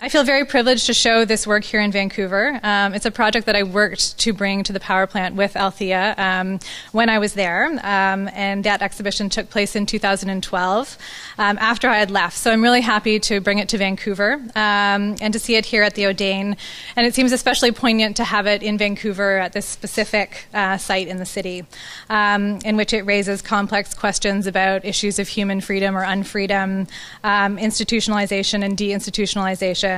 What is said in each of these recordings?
I feel very privileged to show this work here in Vancouver. It's a project that I worked to bring to the power plant with Althea when I was there, and that exhibition took place in 2012 after I had left. So I'm really happy to bring it to Vancouver and to see it here at the Audain. And it seems especially poignant to have it in Vancouver at this specific site in the city, in which it raises complex questions about issues of human freedom or unfreedom, institutionalization and deinstitutionalization,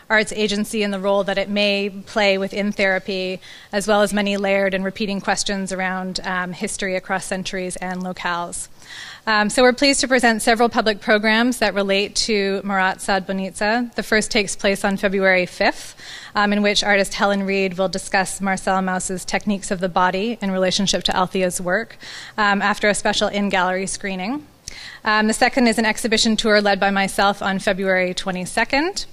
art's agency and the role that it may play within therapy, as well as many layered and repeating questions around history across centuries and locales. So we're pleased to present several public programs that relate to Marat Sade Bohnice. The first takes place on February 5th, in which artist Helen Reid will discuss Marcel Mauss's Techniques of the Body in relationship to Althea's work after a special in-gallery screening. The second is an exhibition tour led by myself on February 22nd.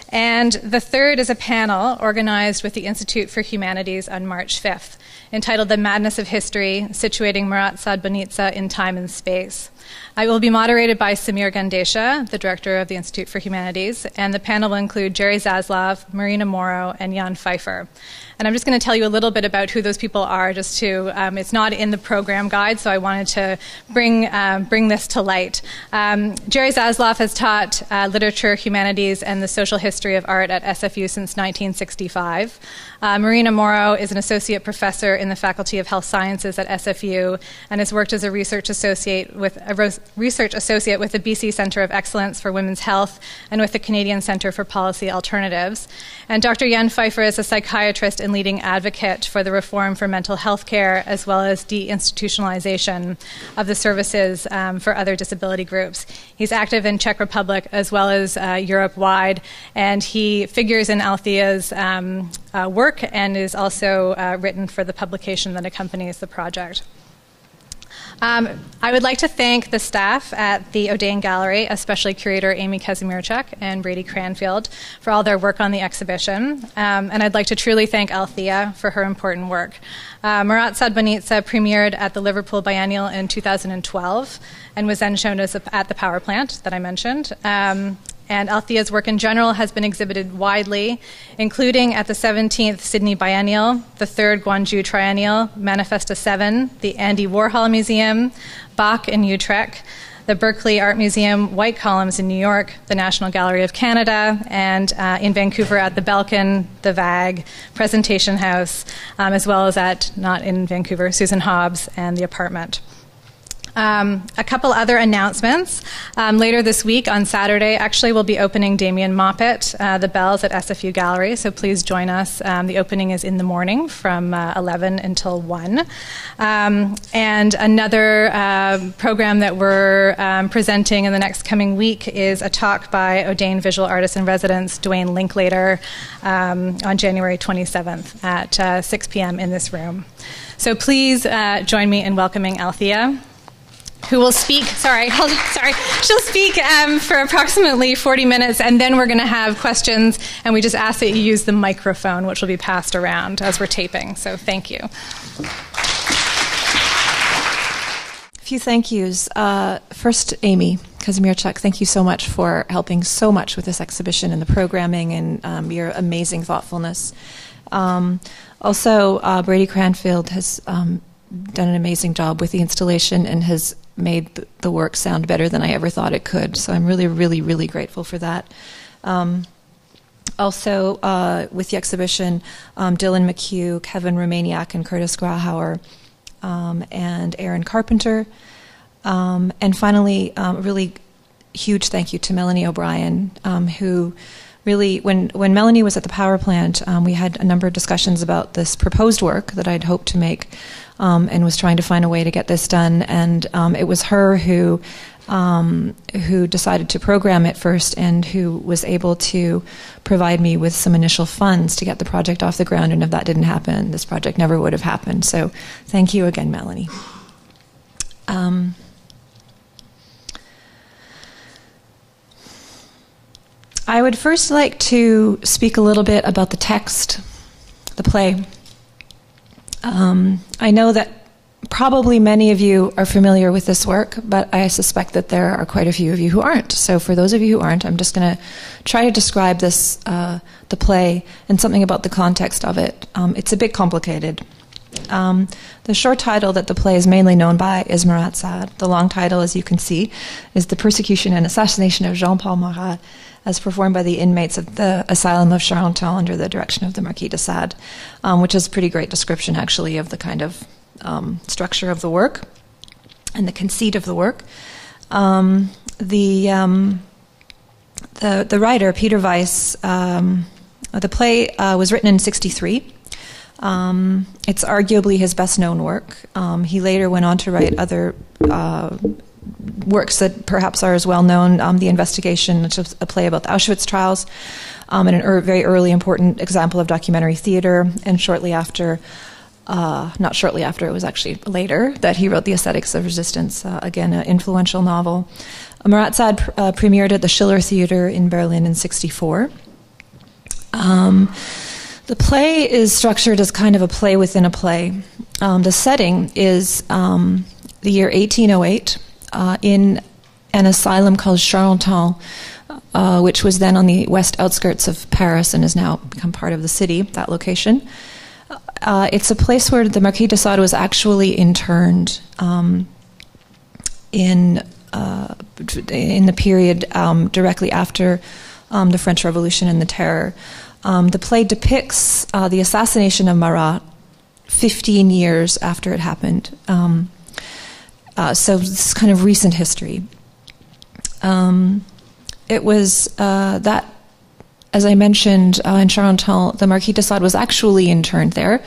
And the third is a panel organized with the Institute for Humanities on March 5th, entitled The Madness of History, Situating Marat Sade Bohnice in Time and Space. It will be moderated by Samir Gandesha, the director of the Institute for Humanities, and the panel will include Jerry Zaslav, Marina Morrow, and Jan Pfeiffer. And I'm just going to tell you a little bit about who those people are, just to, it's not in the program guide, so I wanted to bring this to light. Jerry Zaslav has taught literature, humanities, and the social history of art at SFU since 1965. Marina Morrow is an associate professor in the Faculty of Health Sciences at SFU and has worked as a research associate with the BC Centre of Excellence for Women's Health and with the Canadian Centre for Policy Alternatives. And Dr. Jan Pfeiffer is a psychiatrist and leading advocate for the reform for mental health care as well as deinstitutionalization of the services for other disability groups. He's active in Czech Republic as well as Europe-wide, and he figures in Althea's work and is also written for the publication that accompanies the project. I would like to thank the staff at the Audain Gallery, especially curator Amy Kazimierczak and Brady Cranfield, for all their work on the exhibition. And I'd like to truly thank Althea for her important work. Marat Sade Bohnice premiered at the Liverpool Biennial in 2012 and was then shown at the power plant that I mentioned. And Althea's work in general has been exhibited widely, including at the 17th Sydney Biennial, the 3rd Gwangju Triennial, Manifesta 7, the Andy Warhol Museum, Bach in Utrecht, the Berkeley Art Museum, White Columns in New York, the National Gallery of Canada, and in Vancouver at the Belkin, the VAG, Presentation House, as well as at, not in Vancouver, Susan Hobbs and the Apartment. A couple other announcements. Later this week, on Saturday, actually, we'll be opening Damien Moppet, The Bells at SFU Gallery, so please join us. The opening is in the morning from 11 until 1. And another program that we're presenting in the next coming week is a talk by Audain visual artist in residence, Dwayne Linklater, on January 27th at 6 p.m. in this room. So please join me in welcoming Althea, who will speak, she'll speak for approximately 40 minutes, and then we're going to have questions, and we just ask that you use the microphone, which will be passed around as we're taping. So thank you. A few thank yous. First, Amy Kazimierczak, thank you so much for helping so much with this exhibition and the programming and your amazing thoughtfulness. Also, Brady Cranfield has done an amazing job with the installation and has made the work sound better than I ever thought it could. So I'm really, really, really grateful for that. Also, with the exhibition, Dylan McHugh, Kevin Romaniak, and Curtis Grauhauer, and Aaron Carpenter. And finally, really huge thank you to Melanie O'Brien, who really, when Melanie was at the power plant, we had a number of discussions about this proposed work that I'd hoped to make, and was trying to find a way to get this done. And it was her who decided to program it first and who was able to provide me with some initial funds to get the project off the ground. And if that didn't happen, this project never would have happened. So thank you again, Melanie. I would first like to speak a little bit about the text, the play. I know that Probably many of you are familiar with this work, but I suspect that there are quite a few of you who aren't. So for those of you who aren't, I'm just going to try to describe this, the play, and something about the context of it. It's a bit complicated. The short title that the play is mainly known by is Marat Sade. The long title, as you can see, is The Persecution and Assassination of Jean-Paul Marat, as performed by the inmates of the Asylum of Charenton under the direction of the Marquis de Sade, which is a pretty great description, actually, of the kind of structure of the work and the conceit of the work. The writer, Peter Weiss, the play was written in 1963. It's arguably his best-known work. He later went on to write other works that perhaps are as well-known, The Investigation, which is a play about the Auschwitz trials, and a very early important example of documentary theater, and shortly after, not shortly after, it was actually later, that he wrote The Aesthetics of Resistance, again, an influential novel. Marat Sade premiered at the Schiller Theater in Berlin in 1964. The play is structured as kind of a play within a play. The setting is the year 1808 in an asylum called Charenton, which was then on the west outskirts of Paris and has now become part of the city, that location. It's a place where the Marquis de Sade was actually interned in the period directly after the French Revolution and the Terror. The play depicts the assassination of Marat 15 years after it happened. So this is kind of recent history. It was that, as I mentioned, in Charenton, the Marquis de Sade was actually interned there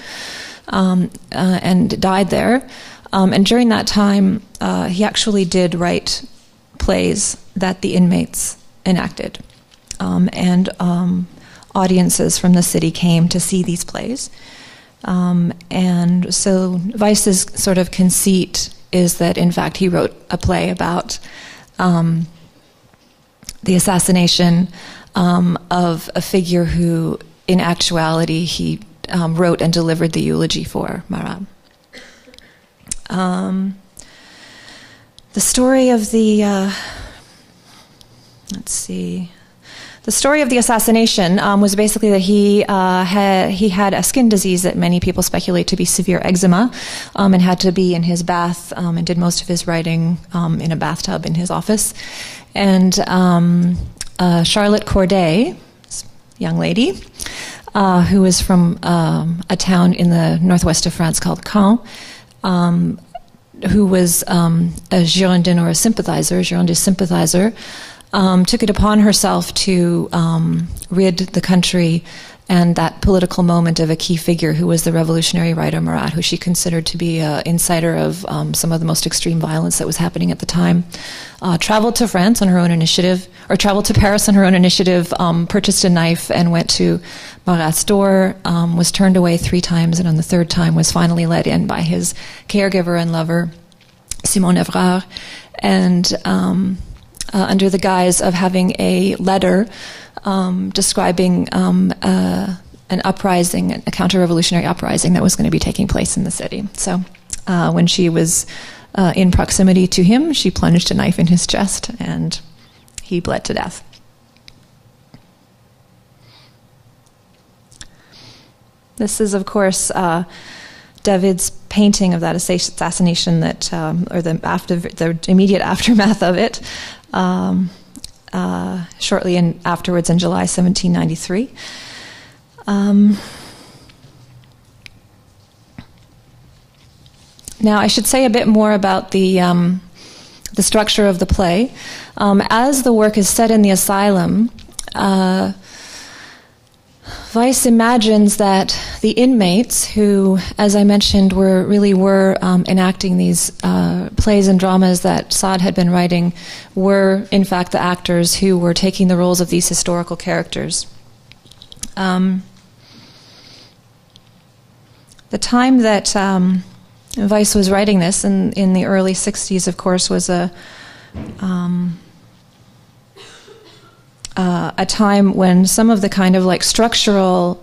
and died there. And during that time, he actually did write plays that the inmates enacted. And audiences from the city came to see these plays. And so Weiss's sort of conceit is that, in fact, he wrote a play about the assassination of a figure who, in actuality, he wrote and delivered the eulogy for, Marat. The story of the, the story of the assassination was basically that he had a skin disease that many people speculate to be severe eczema, and had to be in his bath and did most of his writing in a bathtub in his office. And Charlotte Corday, young lady, who was from a town in the northwest of France called Caen, who was a Girondin or a Girondist sympathizer, took it upon herself to rid the country and that political moment of a key figure who was the revolutionary writer Marat, who she considered to be an inciter of some of the most extreme violence that was happening at the time. Traveled to France on her own initiative, or traveled to Paris on her own initiative, purchased a knife and went to Marat's door, was turned away 3 times, and on the 3rd time was finally let in by his caregiver and lover, Simon Evrard, and under the guise of having a letter describing an uprising, a counter-revolutionary uprising that was going to be taking place in the city. So when she was in proximity to him, she plunged a knife in his chest, and he bled to death. This is, of course, David's painting of that assassination, that, or the immediate aftermath of it, shortly afterwards in July 1793. Now, I should say a bit more about the structure of the play. As the work is set in the asylum, Weiss imagines that the inmates, who, as I mentioned, were enacting these plays and dramas that Sade had been writing, were in fact the actors who were taking the roles of these historical characters. The time that Weiss was writing this, in the early 60s, of course, was a time when some of the kind of like structural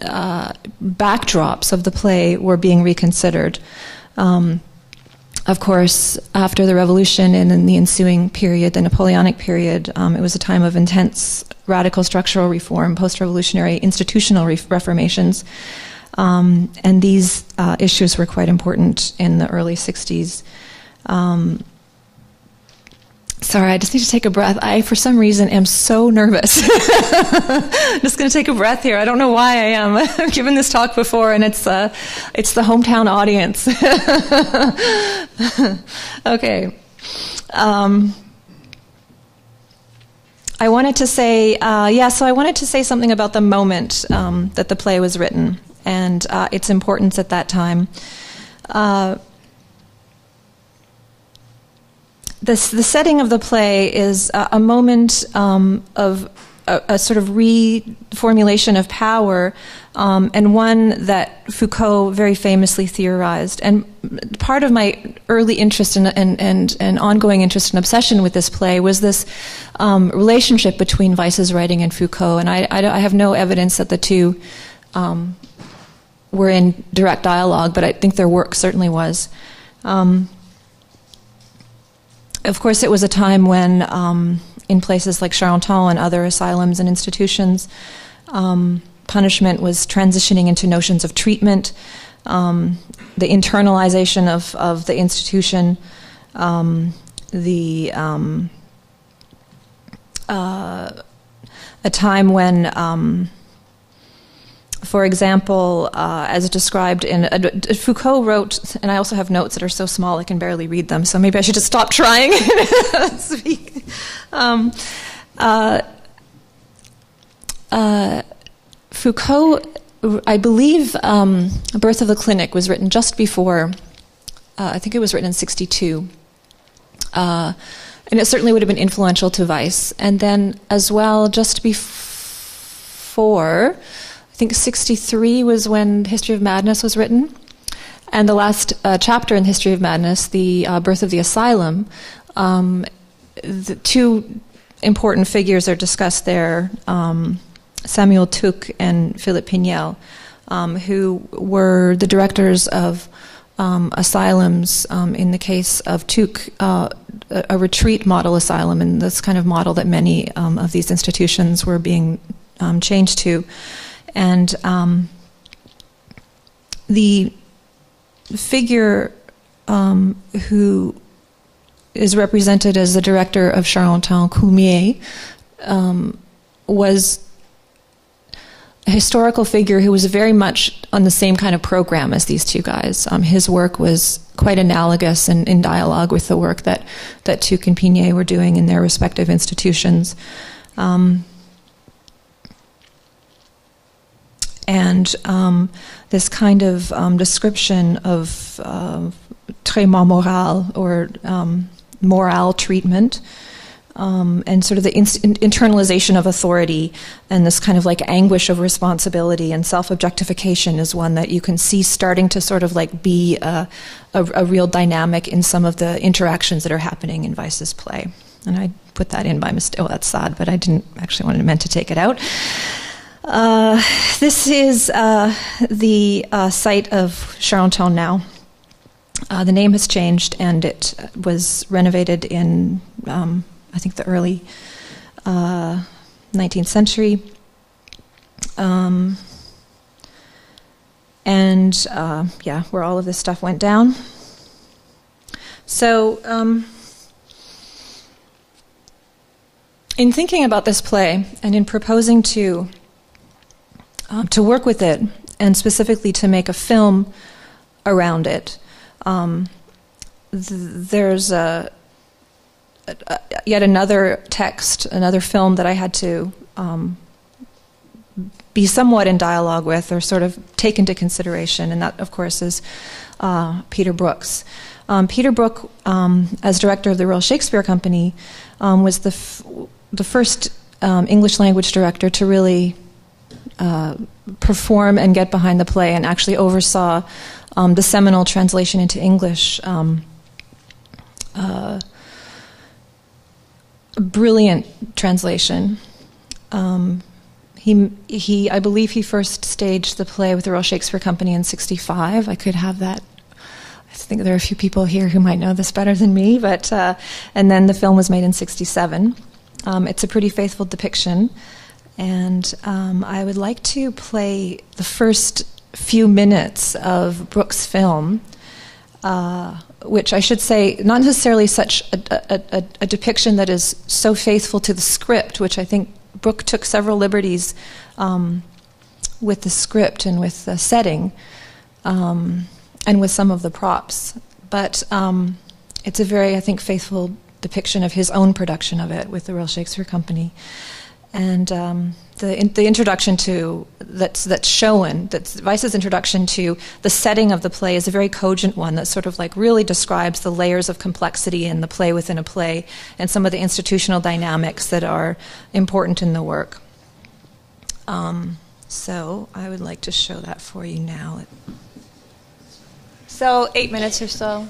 backdrops of the play were being reconsidered. Of course, after the revolution and in the ensuing period, the Napoleonic period, it was a time of intense radical structural reform, post-revolutionary institutional reformations. And these issues were quite important in the early 60s. Sorry, I just need to take a breath. I, for some reason, am so nervous. I'm just going to take a breath here. I don't know why I am. I've given this talk before, and it's the hometown audience. Okay. I wanted to say, so I wanted to say something about the moment that the play was written and its importance at that time. The setting of the play is a moment of a sort of reformulation of power, and one that Foucault very famously theorized. And part of my early interest and ongoing interest and obsession with this play was this relationship between Weiss's writing and Foucault. And I have no evidence that the two were in direct dialogue, but I think their work certainly was. Of course, it was a time when, in places like Charenton and other asylums and institutions, punishment was transitioning into notions of treatment, the internalization of the institution, a time when, for example, as described in Foucault wrote, and I also have notes that are so small I can barely read them, so maybe I should just stop trying and speak. Foucault, I believe, Birth of the Clinic was written just before, I think it was written in 1962. And it certainly would have been influential to Weiss. And then as well, just before, I think 1963 was when History of Madness was written. And the last chapter in History of Madness, the Birth of the Asylum, the two important figures are discussed there, Samuel Tuc and Philippe Pignel, who were the directors of asylums, in the case of Tuc, a retreat model asylum, and this kind of model that many of these institutions were being changed to. And the figure who is represented as the director of Charenton, Coumier, was a historical figure who was very much on the same kind of program as these two guys. His work was quite analogous and in dialogue with the work that Tuc and Pignel were doing in their respective institutions. And this kind of description of traitement moral, or moral treatment, and sort of the internalization of authority, and this kind of like anguish of responsibility and self-objectification is one that you can see starting to sort of like be a real dynamic in some of the interactions that are happening in Weiss's play. And I put that in by mistake. Oh, that's sad, but I didn't actually meant to take it out. This is the site of Charenton now. The name has changed, and it was renovated in, I think, the early 19th century. Where all of this stuff went down. So, in thinking about this play, and in proposing to work with it, and specifically to make a film around it, there's yet another text, another film that I had to be somewhat in dialogue with, or sort of take into consideration, and that, of course, is Peter Brook's. Peter Brook, as director of the Royal Shakespeare Company, was the first English language director to really perform and get behind the play, and actually oversaw the seminal translation into English. A brilliant translation. I believe he first staged the play with the Royal Shakespeare Company in '65. I could have that. I think there are a few people here who might know this better than me, but and then the film was made in '67. It's a pretty faithful depiction, and I would like to play the first few minutes of Brooke's film, which I should say, not necessarily such a depiction that is so faithful to the script, which I think Brooke took several liberties with the script and with the setting, and with some of the props. But it's a very, I think, faithful depiction of his own production of it with the Royal Shakespeare Company. And the introduction to that's shown, that's Weiss's introduction to the setting of the play, is a very cogent one that sort of like really describes the layers of complexity in the play within a play and some of the institutional dynamics that are important in the work. So I would like to show that for you now. So 8 minutes or so.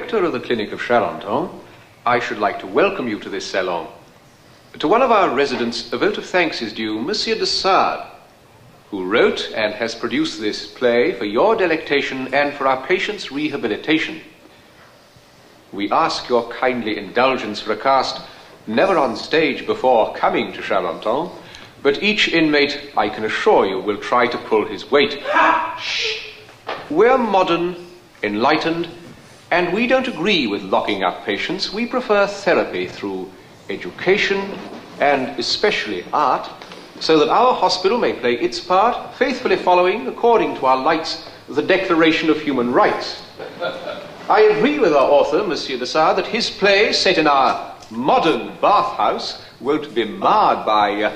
director of the clinic of Charenton, I should like to welcome you to this salon. To one of our residents, a vote of thanks is due, Marquis de Sade, who wrote and has produced this play for your delectation and for our patients' rehabilitation. we ask your kindly indulgence for a cast never on stage before coming to Charenton, but each inmate, I can assure you, will try to pull his weight. Shh! We're modern, enlightened, and we don't agree with locking up patients. We prefer therapy through education and especially art, so that our hospital may play its part, faithfully following, according to our lights, the Declaration of Human Rights. I agree with our author, Monsieur de Sade, that his play, set in our modern bathhouse, won't be marred by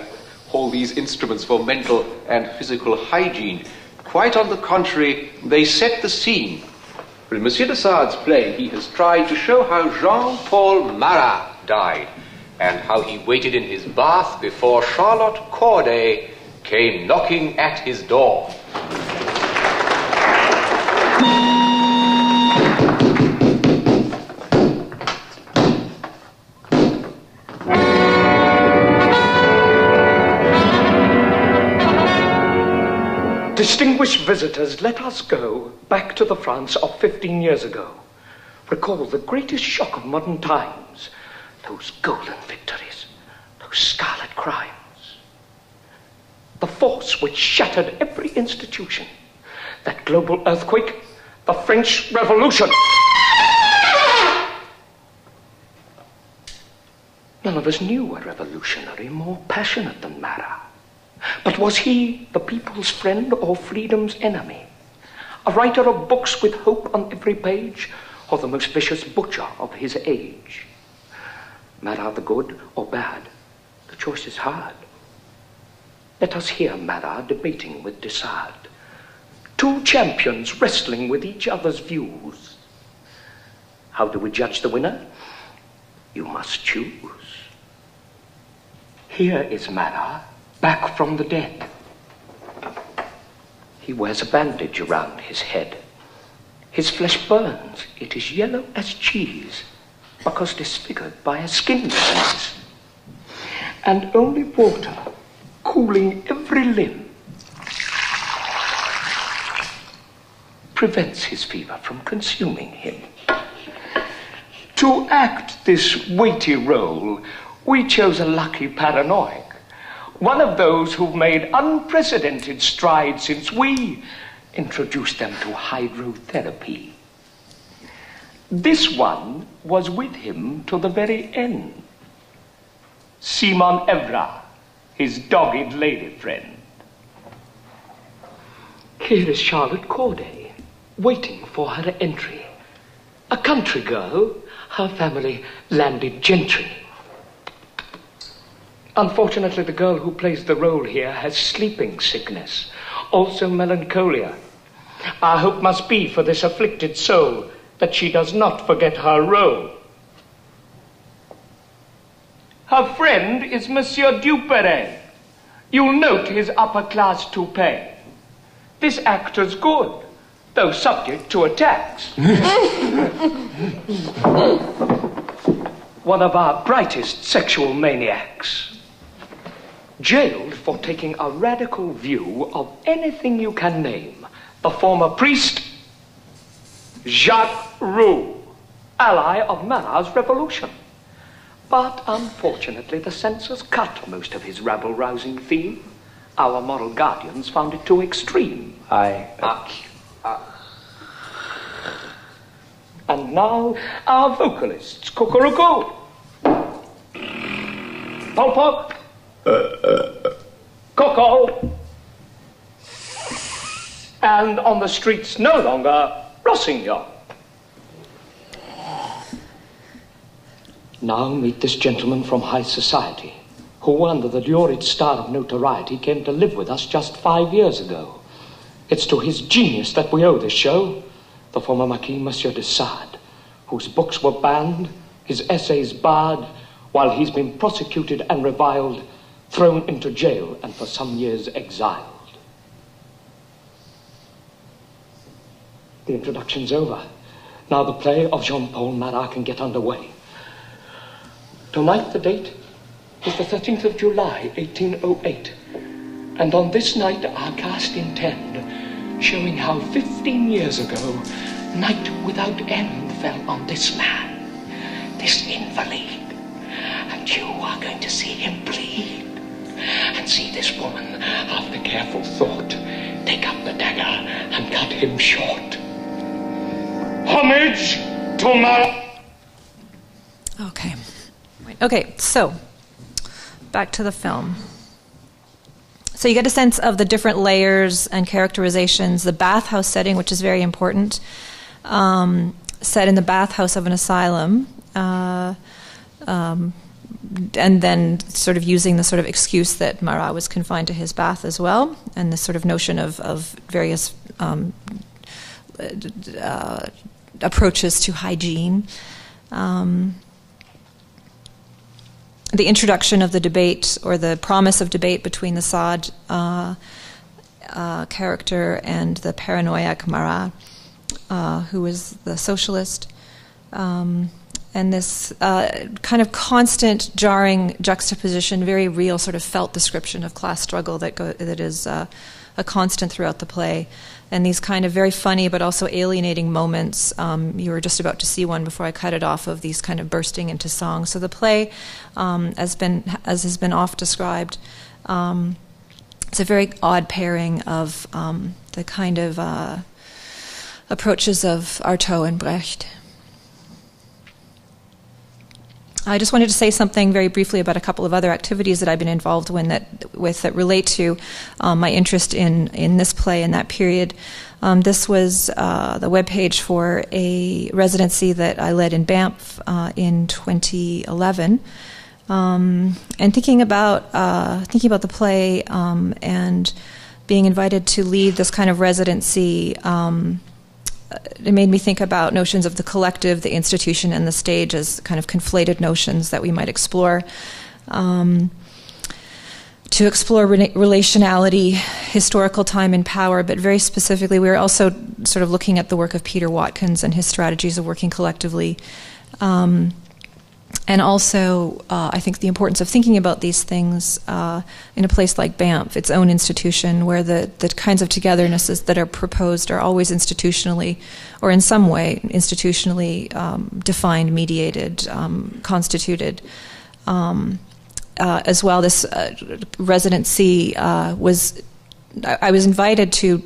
all these instruments for mental and physical hygiene. Quite on the contrary, they set the scene. For in Monsieur de Sade's play, he has tried to show how Jean-Paul Marat died, and how he waited in his bath before Charlotte Corday came knocking at his door. Distinguished visitors, let us go back to the France of 15 years ago. Recall the greatest shock of modern times, those golden victories, those scarlet crimes. The force which shattered every institution, that global earthquake, the French Revolution. None of us knew a revolutionary more passionate than Marat. But was he the people's friend or freedom's enemy? A writer of books with hope on every page, or the most vicious butcher of his age? Marat the good or bad? The choice is hard. Let us hear Marat debating with de Sade. Two champions wrestling with each other's views. How do we judge the winner? You must choose. Here is Marat, back from the dead. He wears a bandage around his head. His flesh burns. It is yellow as cheese, because disfigured by a skin disease. And only water, cooling every limb, prevents his fever from consuming him. To act this weighty role, we chose a lucky paranoid. One of those who've made unprecedented strides since we introduced them to hydrotherapy. This one was with him to the very end. Simon Evra, his dogged lady friend. Here is Charlotte Corday, waiting for her entry. A country girl, her family landed gentry. Unfortunately, the girl who plays the role here has sleeping sickness, also melancholia. Our hope must be for this afflicted soul that she does not forget her role. Her friend is Monsieur Duperret. You'll note his upper-class toupee. This actor's good, though subject to attacks. One of our brightest sexual maniacs. Jailed for taking a radical view of anything you can name. The former priest, Jacques Roux, ally of Marat's revolution. But unfortunately, the censors cut most of his rabble-rousing theme. Our moral guardians found it too extreme. And now, our vocalists, Cuckoo, Polpok, Coco, and on the streets no longer, Rossignon. Now meet this gentleman from high society, who under the lurid star of notoriety came to live with us just 5 years ago. It's to his genius that we owe this show. The former Marquis, Monsieur de Sade, whose books were banned, his essays barred, while he's been prosecuted and reviled, thrown into jail and for some years exiled. The introduction's over. Now the play of Jean-Paul Marat can get underway. Tonight the date is the 13th of July, 1808. And on this night our cast intend, showing how 15 years ago, night without end fell on this man. this invalid. And you are going to see him bleed. And see this woman, after careful thought, take up the dagger and cut him short. Homage to Marat. Okay. Okay, so back to the film. So you get a sense of the different layers and characterizations. The bathhouse setting, which is very important, set in the bathhouse of an asylum, and then sort of using the sort of excuse that Marat was confined to his bath as well, and this sort of notion of various approaches to hygiene. The introduction of the debate, or the promise of debate between the Sade character and the paranoiac Marat, who was the socialist. And this kind of constant, jarring juxtaposition, very real, sort of felt description of class struggle that is a constant throughout the play. And these kind of very funny but also alienating moments. You were just about to see one before I cut it off, of these kind of bursting into song. So the play, as has been oft described, it's a very odd pairing of the kind of approaches of Artaud and Brecht. I just wanted to say something very briefly about a couple of other activities that I've been involved that relate to my interest in this play in that period. This was the webpage for a residency that I led in Banff in 2011, and thinking about the play and being invited to lead this kind of residency. It made me think about notions of the collective, the institution, and the stage as kind of conflated notions that we might explore. To explore relationality, historical time and power, but very specifically, we were also sort of looking at the work of Peter Watkins and his strategies of working collectively. And also, I think the importance of thinking about these things in a place like Banff, its own institution, where the kinds of togethernesses that are proposed are always institutionally, or in some way, institutionally defined, mediated, constituted. As well, this residency I was invited to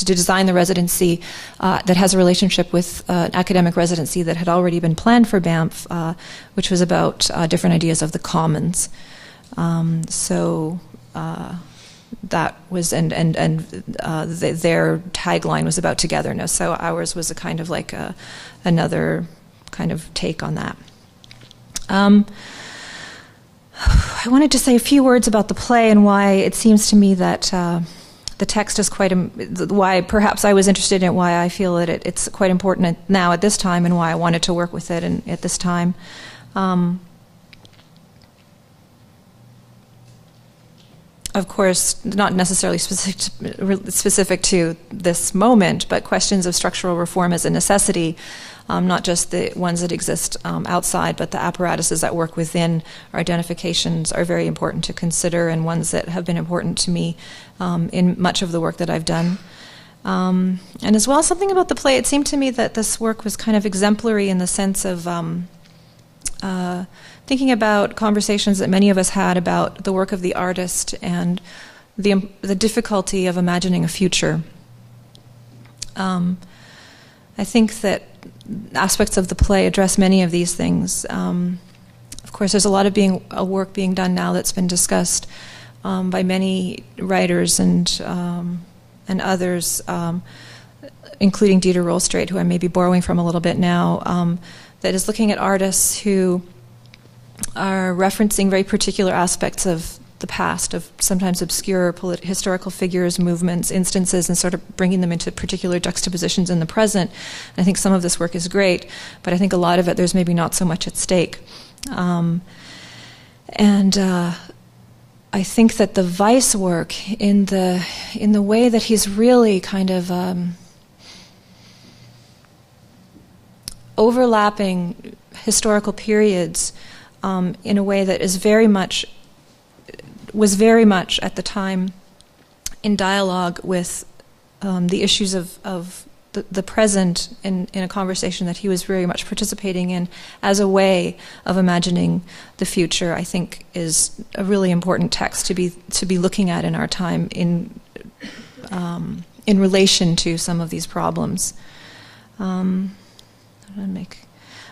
design the residency that has a relationship with an academic residency that had already been planned for Banff, which was about different ideas of the commons. So that was their tagline was about togetherness. So ours was a kind of like another kind of take on that. I wanted to say a few words about the play and why it seems to me that the text is why perhaps I was interested in it, why I feel that it's quite important now at this time, and why I wanted to work with it at this time. Of course, not necessarily specific to this moment, but questions of structural reform as a necessity, not just the ones that exist outside, but the apparatuses that work within our identifications are very important to consider, and ones that have been important to me in much of the work that I've done. And as well, something about the play, it seemed to me that this work was kind of exemplary in the sense of thinking about conversations that many of us had about the work of the artist and the difficulty of imagining a future. I think that aspects of the play address many of these things. Of course, there's a lot of work being done now that's been discussed by many writers and others, including Dieter Rollstreit, who I may be borrowing from a little bit now, that is looking at artists who are referencing very particular aspects of the past, of sometimes obscure historical figures, movements, instances, and sort of bringing them into particular juxtapositions in the present. And I think some of this work is great, but I think a lot of it, there's maybe not so much at stake. I think that the Weiss work, in the way that he's really kind of overlapping historical periods in a way that was very much at the time in dialogue with the issues of the present in a conversation that he was very much participating in as a way of imagining the future, I think is a really important text to be looking at in our time in relation to some of these problems.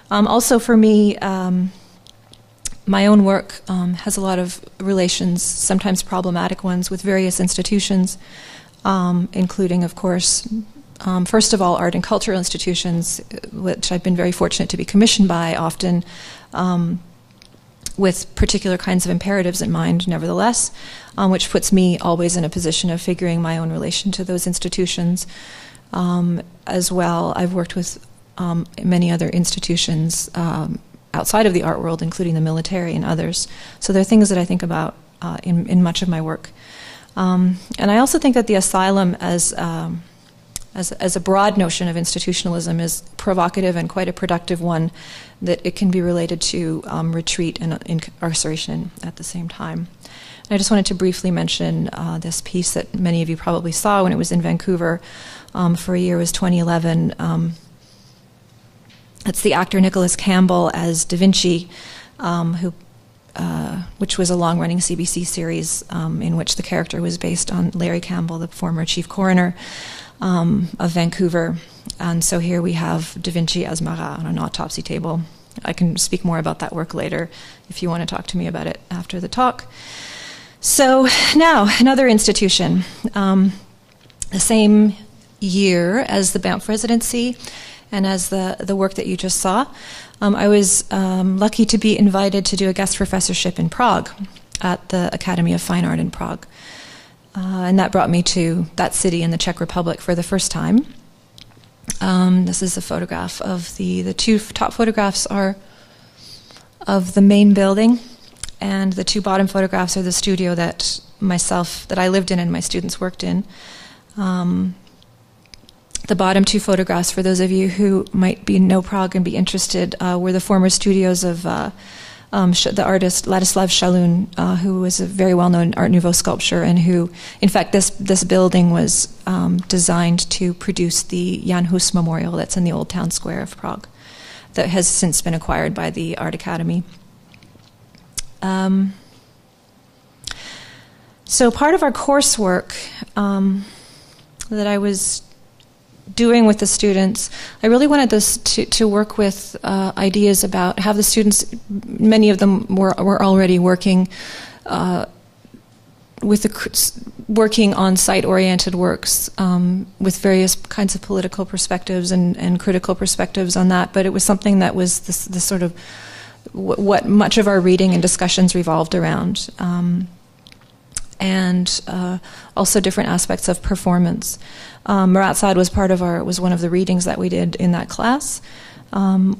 Also for me, my own work has a lot of relations, sometimes problematic ones, with various institutions, including, of course, first of all, art and cultural institutions, which I've been very fortunate to be commissioned by, often with particular kinds of imperatives in mind, nevertheless, which puts me always in a position of figuring my own relation to those institutions. As well, I've worked with many other institutions outside of the art world, including the military and others. So there are things that I think about in much of my work. And I also think that the asylum as a broad notion of institutionalism is provocative and quite a productive one, that it can be related to retreat and incarceration at the same time. And I just wanted to briefly mention this piece that many of you probably saw when it was in Vancouver for a year. It was 2011. It's the actor Nicholas Campbell as Da Vinci, which was a long-running CBC series in which the character was based on Larry Campbell, the former chief coroner of Vancouver. And so here we have Da Vinci as Marat on an autopsy table. I can speak more about that work later if you want to talk to me about it after the talk. So now, another institution. The same year as the Banff residency and as the work that you just saw, I was lucky to be invited to do a guest professorship in Prague at the Academy of Fine Art in Prague. And that brought me to that city in the Czech Republic for the first time. This is a photograph of the two top photographs are of the main building, and the two bottom photographs are the studio that I lived in and my students worked in. The bottom two photographs, for those of you who might know Prague and be interested, were the former studios of the artist Ladislav Šalun, who was a very well-known Art Nouveau sculptor, and who, in fact, this building was designed to produce the Jan Hus Memorial that's in the Old Town Square of Prague, that has since been acquired by the Art Academy. So part of our coursework that I was doing with the students, I really wanted this to work with ideas about how the students, many of them were already working working on site-oriented works with various kinds of political perspectives and critical perspectives on that, but it was something that was this sort of what much of our reading and discussions revolved around. And also different aspects of performance. Marat Sade was one of the readings that we did in that class.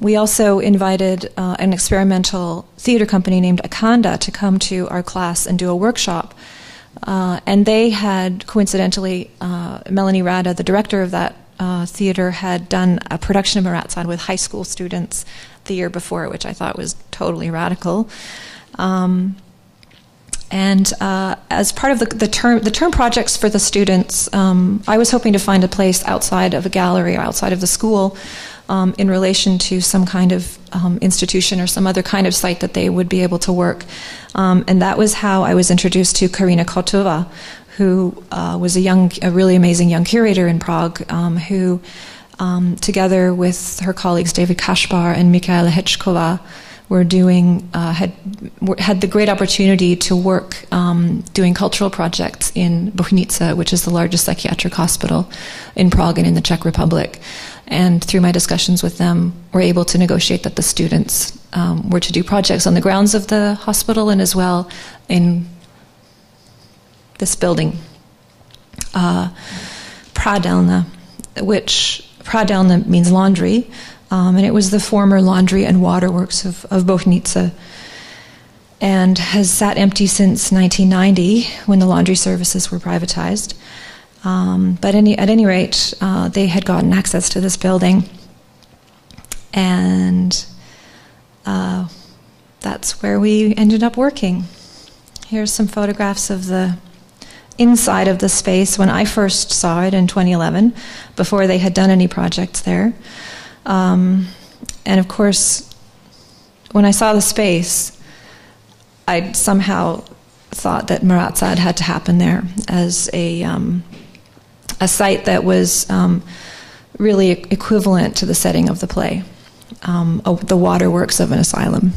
We also invited an experimental theater company named Akanda to come to our class and do a workshop. And they had, coincidentally, Melanie Rada, the director of that theater, had done a production of Marat Sade with high school students the year before, which I thought was totally radical. And as part of the term projects for the students, I was hoping to find a place outside of a gallery or outside of the school in relation to some kind of institution or some other kind of site that they would be able to work. And that was how I was introduced to Karina Kotova, who was a really amazing young curator in Prague, who, together with her colleagues David Kašpar and Michaela Hečková, had the great opportunity to work doing cultural projects in Bohnice, which is the largest psychiatric hospital in Prague and in the Czech Republic. And through my discussions with them, were able to negotiate that the students were to do projects on the grounds of the hospital and as well in this building, Pradelna, which Pradelna means laundry. And it was the former laundry and waterworks of Bohnice, and has sat empty since 1990 when the laundry services were privatized. But at any rate, they had gotten access to this building, and that's where we ended up working. Here's some photographs of the inside of the space when I first saw it in 2011, before they had done any projects there. And of course, when I saw the space, I somehow thought that Marat Sade had to happen there as a site that was really equivalent to the setting of the play, the waterworks of an asylum.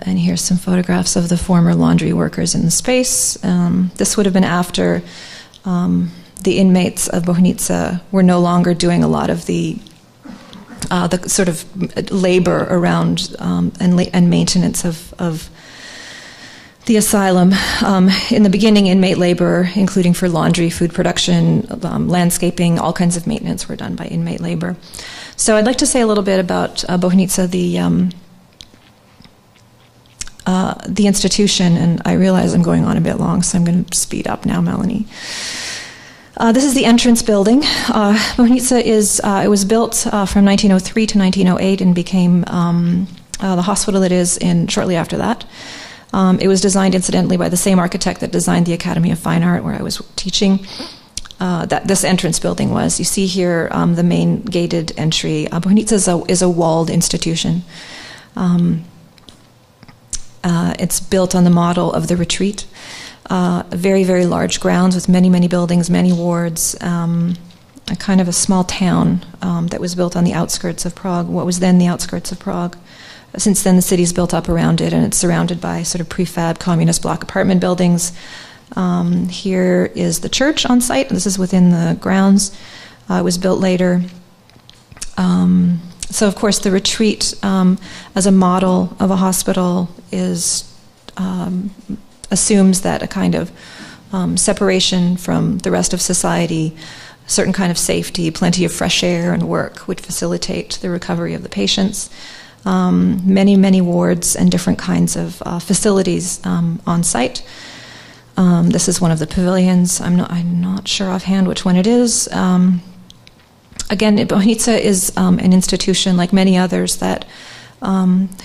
And here's some photographs of the former laundry workers in the space. This would have been after the inmates of Bohnice were no longer doing a lot of the sort of labor around and maintenance of the asylum. In the beginning, inmate labor, including for laundry, food production, landscaping, all kinds of maintenance were done by inmate labor. So I'd like to say a little bit about Bohnice, the institution, and I realize I'm going on a bit long, so I'm going to speed up now, Melanie. This is the entrance building. Bohnice it was built from 1903 to 1908 and became the hospital it is in shortly after that. It was designed, incidentally, by the same architect that designed the Academy of Fine Art, where I was teaching. That this entrance building was. You see here the main gated entry. Bohnice is a walled institution. It's built on the model of the retreat. Very, very large grounds with many, many buildings, many wards, a kind of a small town that was built on the outskirts of Prague, what was then the outskirts of Prague. Since then, the city's built up around it, and it's surrounded by sort of prefab communist block apartment buildings. Here is the church on site. This is within the grounds. It was built later. So, of course, the retreat as a model of a hospital assumes that a kind of separation from the rest of society, a certain kind of safety, plenty of fresh air and work would facilitate the recovery of the patients. Many, many wards and different kinds of facilities on site. This is one of the pavilions. I'm not sure offhand which one it is. Again, Bohnice is an institution, like many others, that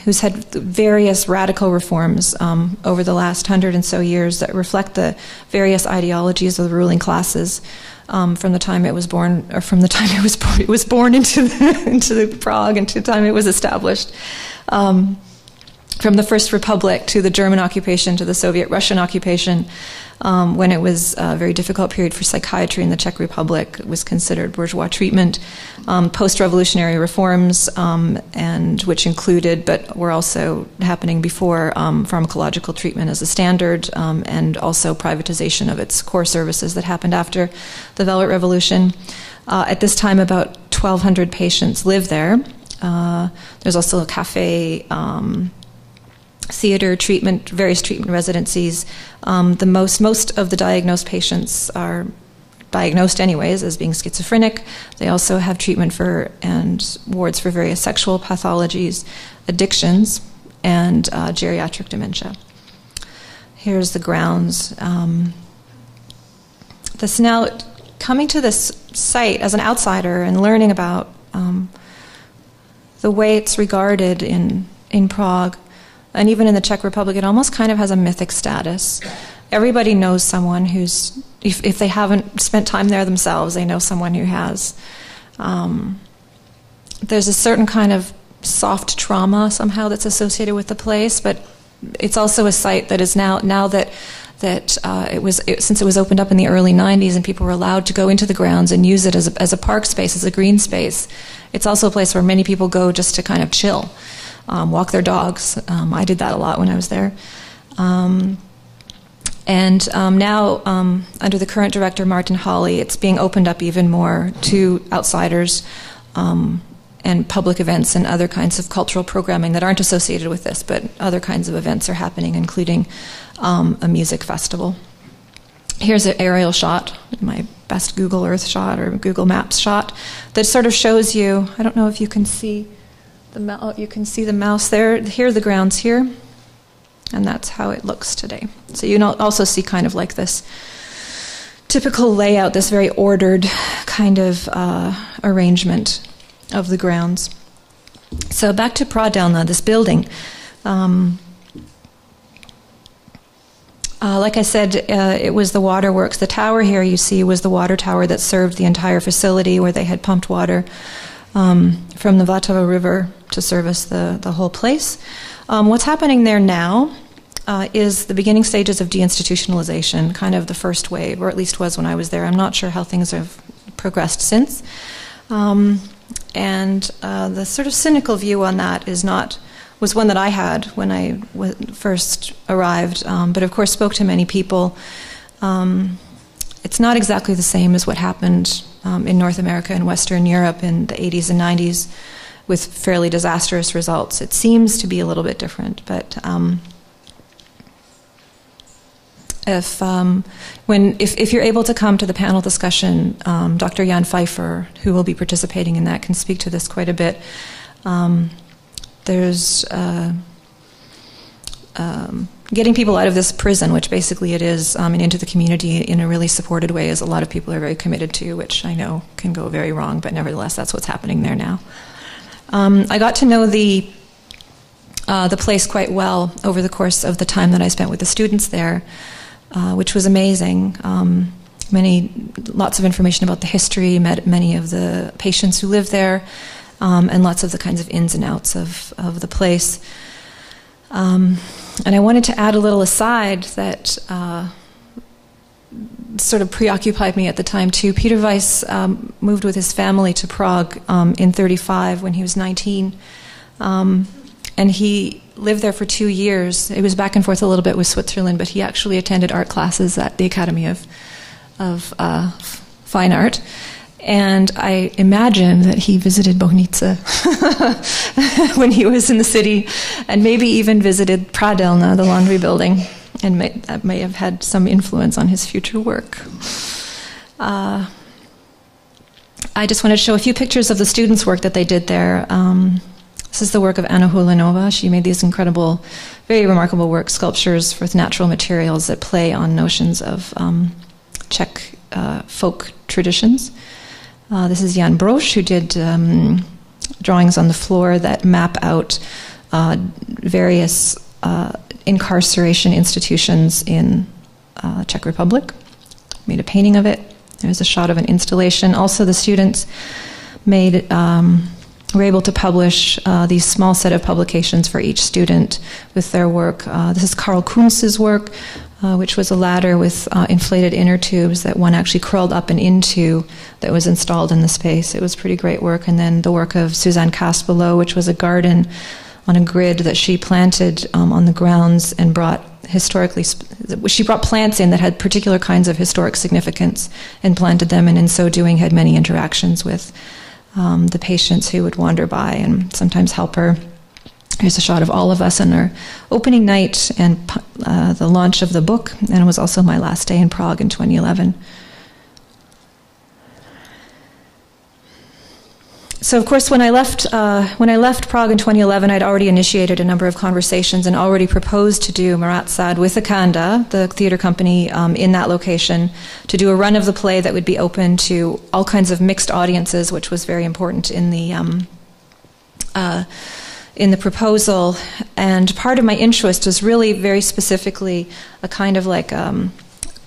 who's had various radical reforms over the last 100 and so years that reflect the various ideologies of the ruling classes from the time it was born, or from the time it was born into the Prague and to the time it was established. From the First Republic to the German occupation to the Soviet-Russian occupation, when it was a very difficult period for psychiatry in the Czech Republic, it was considered bourgeois treatment. Post-revolutionary reforms, and which included, but were also happening before, pharmacological treatment as a standard, and also privatization of its core services that happened after the Velvet Revolution. At this time, about 1,200 patients live there. There's also a cafe, theater, treatment, various treatment residencies. Most of the diagnosed patients are diagnosed anyways as being schizophrenic. They also have treatment for and wards for various sexual pathologies, addictions, and geriatric dementia. Here's the grounds. Now, coming to this site as an outsider and learning about the way it's regarded in Prague, and even in the Czech Republic, it almost kind of has a mythic status. Everybody knows someone who's, if they haven't spent time there themselves, they know someone who has. There's a certain kind of soft trauma somehow that's associated with the place, but it's also a site that is now that since it was opened up in the early 90s and people were allowed to go into the grounds and use it as a park space, as a green space, it's also a place where many people go just to kind of chill. Walk their dogs. I did that a lot when I was there. Now, under the current director, Martin Hawley, it's being opened up even more to outsiders and public events and other kinds of cultural programming that aren't associated with this, but other kinds of events are happening, including a music festival. Here's an aerial shot, my best Google Earth shot or Google Maps shot, that sort of shows you, I don't know if you can see you can see the mouse there. Here are the grounds here, and that's how it looks today. So you also see kind of like this typical layout, this very ordered kind of arrangement of the grounds. So back to Pradelna, this building. Like I said, it was the waterworks. The tower here you see was the water tower that served the entire facility, where they had pumped water from the Vltava River to service the whole place. What's happening there now is the beginning stages of deinstitutionalization, kind of the first wave, or at least was when I was there. I'm not sure how things have progressed since. And the sort of cynical view on that was one that I had when I first arrived, but of course spoke to many people. It's not exactly the same as what happened in North America and Western Europe in the 80s and 90s with fairly disastrous results. It seems to be a little bit different, but if you're able to come to the panel discussion, Dr. Jan Pfeiffer, who will be participating in that, can speak to this quite a bit. There's getting people out of this prison, which basically it is, and into the community in a really supported way, as a lot of people are very committed to, which I know can go very wrong, but nevertheless, that's what's happening there now. I got to know the place quite well over the course of the time that I spent with the students there, which was amazing. Lots of information about the history, met many of the patients who live there, and lots of the kinds of ins and outs of the place. And I wanted to add a little aside that sort of preoccupied me at the time too. Peter Weiss moved with his family to Prague in 1935 when he was 19. And he lived there for 2 years. He was back and forth a little bit with Switzerland, but he actually attended art classes at the Academy of Fine Art. And I imagine that he visited Bohnice when he was in the city, and maybe even visited Pradelna, the laundry building, and that may have had some influence on his future work. I just wanted to show a few pictures of the students' work that they did there. This is the work of Anna Hulanova. She made these incredible, very remarkable works, sculptures with natural materials that play on notions of Czech folk traditions. This is Jan Broš, who did drawings on the floor that map out various incarceration institutions in Czech Republic. Made a painting of it. There's a shot of an installation. Also, the students were able to publish these small set of publications for each student with their work. This is Karl Kunz's work, which was a ladder with inflated inner tubes that one actually crawled up and into, that was installed in the space. It was pretty great work. And then the work of Suzanne Cass below, which was a garden on a grid that she planted on the grounds and brought she brought plants in that had particular kinds of historic significance and planted them, and in so doing had many interactions with the patients who would wander by and sometimes help her. Here's a shot of all of us on our opening night and the launch of the book, and it was also my last day in Prague in 2011. So, of course, when I left Prague in 2011, I'd already initiated a number of conversations and already proposed to do Marat Sade with Akanda, the theater company in that location, to do a run of the play that would be open to all kinds of mixed audiences, which was very important in the proposal. And part of my interest was really very specifically a kind of like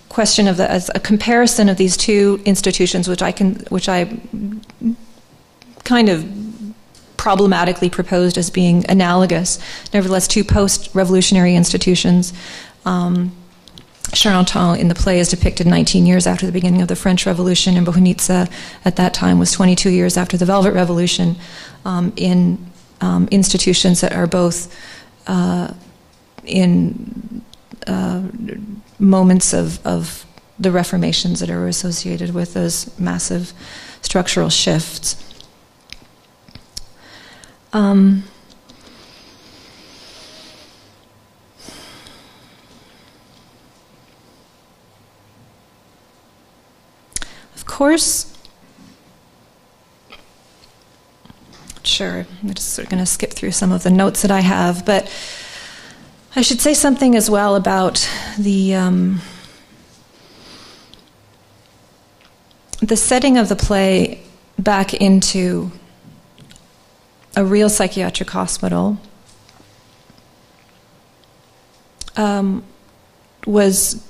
question of as a comparison of these two institutions, which I kind of problematically proposed as being analogous, nevertheless two post-revolutionary institutions. Charenton in the play is depicted 19 years after the beginning of the French Revolution, and Bohnice at that time was 22 years after the Velvet Revolution, in institutions that are both in moments of the reformations that are associated with those massive structural shifts. Of course, sure, I'm just sort of going to skip through some of the notes that I have, but I should say something as well about the setting of the play back into a real psychiatric hospital was,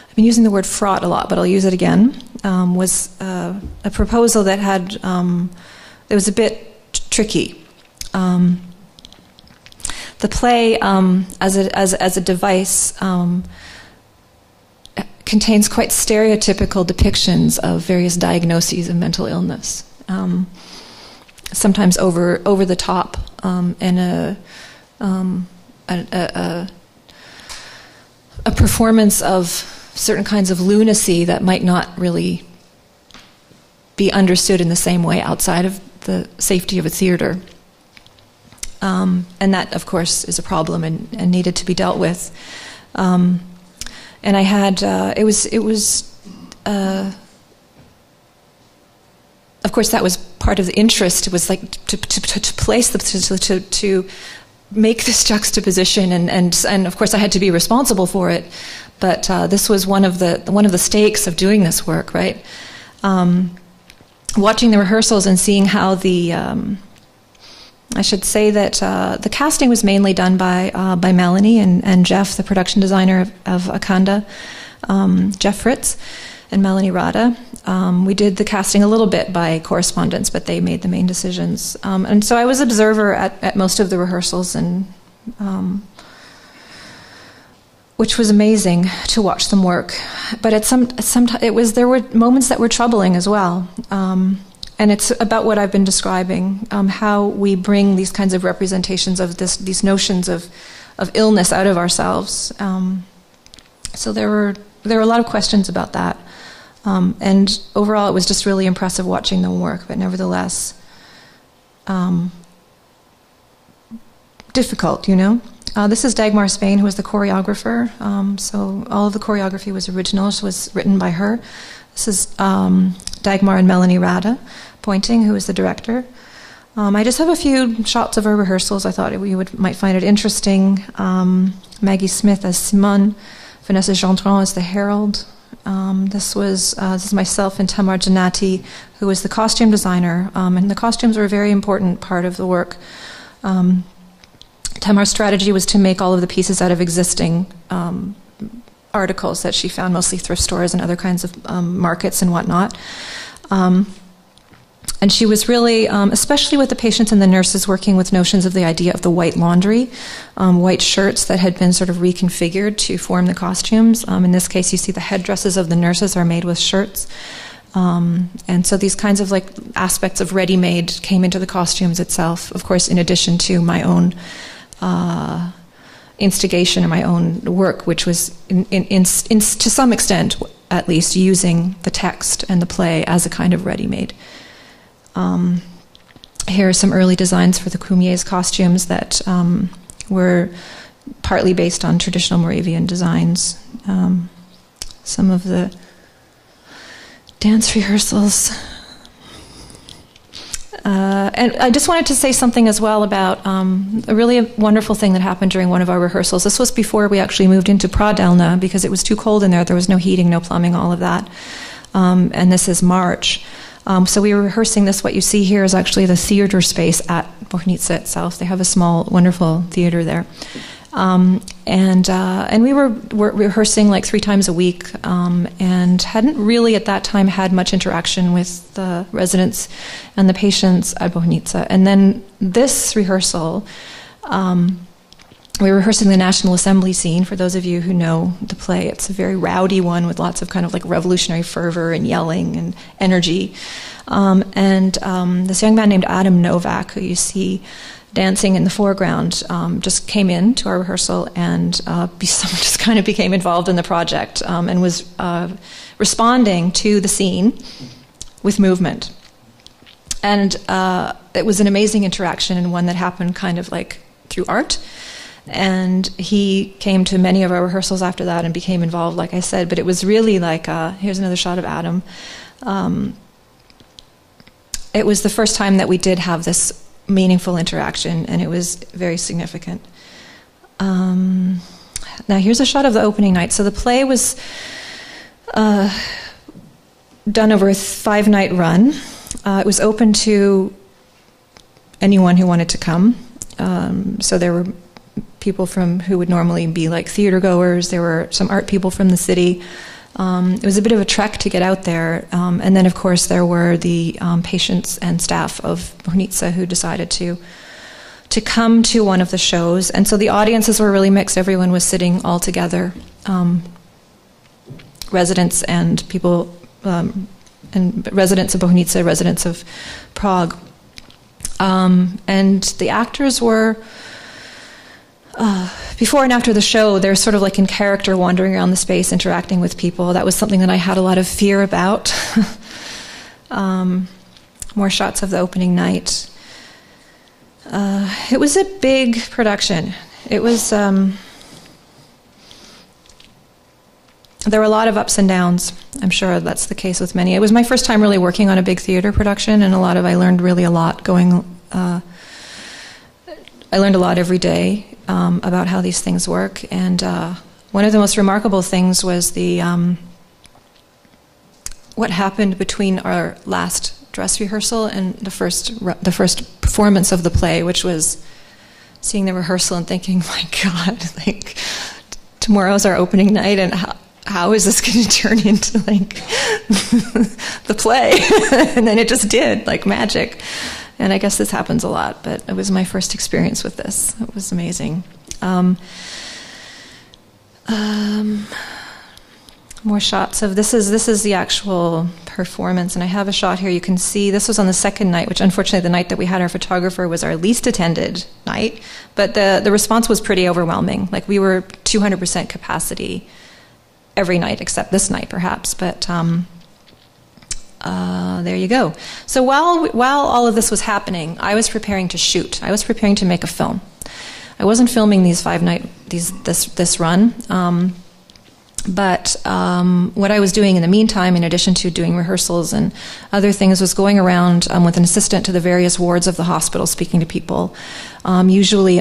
I've been using the word fraught a lot, but I'll use it again, was a proposal that had, it was a bit tricky. The play, as a device, contains quite stereotypical depictions of various diagnoses of mental illness, sometimes over the top, and a performance of certain kinds of lunacy that might not really be understood in the same way outside of the safety of a theater. And that, of course, is a problem and needed to be dealt with. And I had, of course, that was part of the interest. It was like to place to make this juxtaposition, and of course I had to be responsible for it. But this was one of the stakes of doing this work, right? Watching the rehearsals and seeing how I should say that the casting was mainly done by Melanie and Jeff, the production designer of Akanda, Jeff Fritz, and Melanie Rada. We did the casting a little bit by correspondence, but they made the main decisions. And so I was observer at most of the rehearsals, and which was amazing to watch them work. But there were moments that were troubling as well. And it's about what I've been describing, how we bring these kinds of representations of these notions of illness out of ourselves. So there were a lot of questions about that. And overall, it was just really impressive watching them work, but nevertheless, difficult, you know? This is Dagmar Spain, who was the choreographer. So all of the choreography was original. It was written by her. This is Dagmar and Melanie Rada Pointing, who is the director. I just have a few shots of our rehearsals. I thought might find it interesting. Maggie Smith as Simone, Vanessa Gendron as the Herald. This is myself and Tamar Janati, who was the costume designer. And the costumes were a very important part of the work. Tamar's strategy was to make all of the pieces out of existing articles that she found, mostly thrift stores and other kinds of markets and whatnot. And she was really, especially with the patients and the nurses, working with notions of the idea of the white laundry, white shirts that had been sort of reconfigured to form the costumes. In this case, you see the headdresses of the nurses are made with shirts. And so these kinds of aspects of ready-made came into the costumes itself, of course, in addition to my own instigation and my own work, which was, to some extent, at least, using the text and the play as a kind of ready-made. Here are some early designs for the Coumier's costumes that were partly based on traditional Moravian designs. Some of the dance rehearsals. And I just wanted to say something as well about a really wonderful thing that happened during one of our rehearsals. This was before we actually moved into Pradelna because it was too cold in there. There was no heating, no plumbing, all of that. And this is March. So we were rehearsing this. What you see here is actually the theater space at Bohnice itself. They have a small, wonderful theater there. And we were rehearsing 3 times a week, and hadn't really at that time had much interaction with the residents and the patients at Bohnice. And then this rehearsal, we were rehearsing the National Assembly scene. For those of you who know the play, it's a very rowdy one with lots of kind of revolutionary fervor and yelling and energy. This young man named Adam Novak, who you see dancing in the foreground, just came in to our rehearsal, and someone just kind of became involved in the project and was responding to the scene with movement. And it was an amazing interaction, and one that happened kind of through art. And he came to many of our rehearsals after that and became involved, like I said. But it was really here's another shot of Adam. It was the first time that we did have this meaningful interaction, and it was very significant. Now here's a shot of the opening night. So the play was done over a 5-night run. It was open to anyone who wanted to come. So there were people who would normally be like theater goers. There were some art people from the city. It was a bit of a trek to get out there. And then, of course, there were the patients and staff of Bohnice who decided to come to one of the shows. And so the audiences were really mixed. Everyone was sitting all together, residents and people, and residents of Bohnice, residents of Prague. And the actors were... before and after the show, they're sort of like in character, wandering around the space, interacting with people. That was something that I had a lot of fear about. More shots of the opening night. It was a big production. It was... there were a lot of ups and downs. I'm sure that's the case with many. It was my first time really working on a big theater production, and I learned really a lot going... I learned a lot every day about how these things work, and one of the most remarkable things was what happened between our last dress rehearsal and the first performance of the play, which was seeing the rehearsal and thinking, my God, like tomorrow's our opening night, and how is this going to turn into like the play? And then it just did, like magic. And I guess this happens a lot, but it was my first experience with this. It was amazing. More shots of this is the actual performance, and I have a shot here. You can see this was on the second night, which unfortunately the night that we had our photographer was our least attended night. But the response was pretty overwhelming. Like we were 200% capacity every night except this night, perhaps. But there you go. So while all of this was happening, I was preparing to shoot. I was preparing to make a film. I wasn't filming this run, but what I was doing in the meantime, in addition to doing rehearsals and other things, was going around with an assistant to the various wards of the hospital, speaking to people. Usually,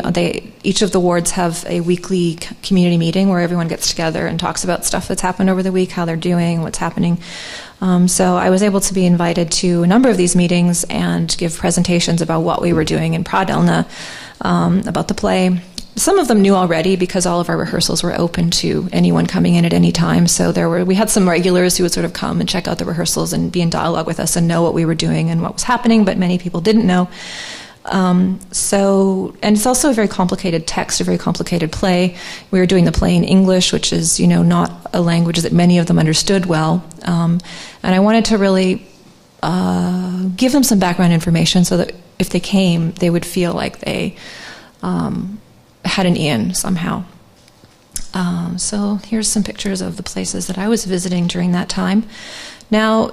each of the wards have a weekly community meeting where everyone gets together and talks about stuff that's happened over the week, how they're doing, what's happening. So I was able to be invited to a number of these meetings and give presentations about what we were doing in Pradelna, about the play. Some of them knew already because all of our rehearsals were open to anyone coming in at any time. So we had some regulars who would sort of come and check out the rehearsals and be in dialogue with us and know what we were doing and what was happening, but many people didn't know. And it's also a very complicated text, a very complicated play. We were doing the play in English, which is, not a language that many of them understood well. And I wanted to really give them some background information so that if they came, they would feel like they had an in somehow. So here's some pictures of the places that I was visiting during that time. Now,